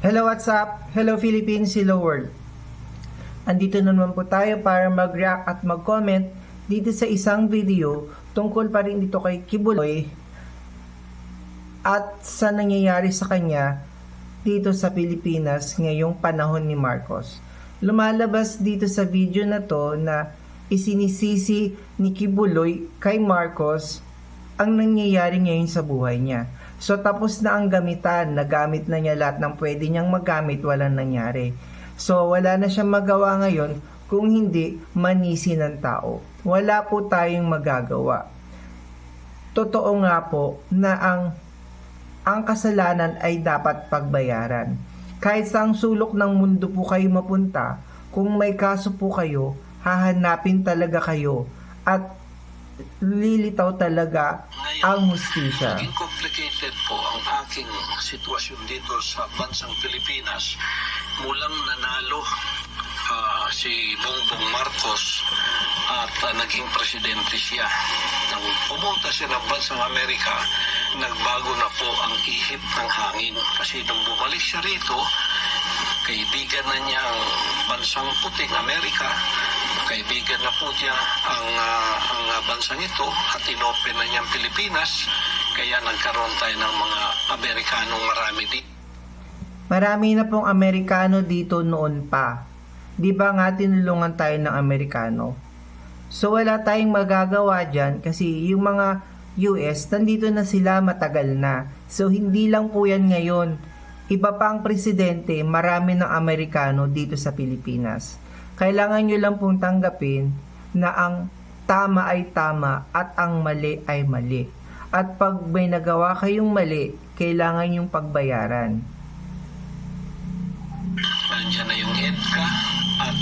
Hello, what's up? Hello Philippines, hello world. Andito na naman po tayo para mag-react at mag-comment dito sa isang video tungkol pa rin dito kay Kibuloy at sa nangyayari sa kanya dito sa Pilipinas ngayong panahon ni Marcos. Lumalabas dito sa video na to na isinisisi ni Kibuloy kay Marcos ang nangyayari ngayon sa buhay niya. So tapos na ang gamitan, nagamit na niya lahat ng pwede niyang magamit, walang nangyari. So wala na siyang magawa ngayon kung hindi manisi ng tao. Wala po tayong magagawa. Totoo nga po na ang kasalanan ay dapat pagbayaran. Kahit sa ang sulok ng mundo po kayo mapunta, kung may kaso po kayo, hahanapin talaga kayo at lilitaw talaga ang hustisya. Naging complicated po ang aking sitwasyon dito sa bansang Pilipinas. Mulang nanalo si Bongbong Marcos at naging presidente siya. Nang pumunta siya ng bansang Amerika, nagbago na po ang ihip ng hangin. Kasi nung bumalik siya rito, kaibigan na niya ang bansang puting Amerika. Kaibigan na po niya ang bansang ito at inopen na niya ang Pilipinas. Kaya nagkaroon tayo ng mga Amerikanong marami dito. Marami na pong Amerikano dito noon pa. Di ba nga tinulungan tayo ng Amerikano? So wala tayong magagawa dyan kasi yung mga US, nandito na sila matagal na. So hindi lang po yan ngayon. Iba pa ang presidente, marami ng Amerikano dito sa Pilipinas. Kailangan nyo lang pong tanggapin na ang tama ay tama at ang mali ay mali. At pag may nagawa kayong mali, kailangan yung pagbayaran. Nandiyan na yung EDCA at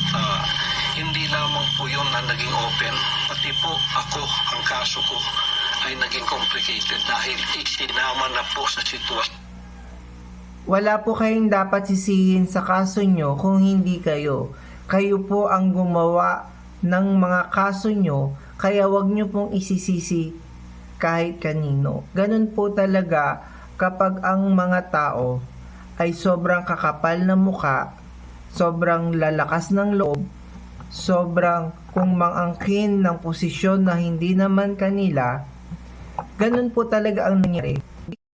hindi lamang po yun na naging open. Pati po ako, ang kaso ko ay naging complicated dahil isinama na po sa sitwasyon. Wala po kayong dapat sisihin sa kaso nyo kung hindi kayo. Kayo po ang gumawa ng mga kaso nyo, kaya wag nyo pong isisisi kahit kanino. Ganun po talaga kapag ang mga tao ay sobrang kakapal na muka, sobrang lalakas ng loob, sobrang kumangangkin ng posisyon na hindi naman kanila. Ganun po talaga ang nangyari.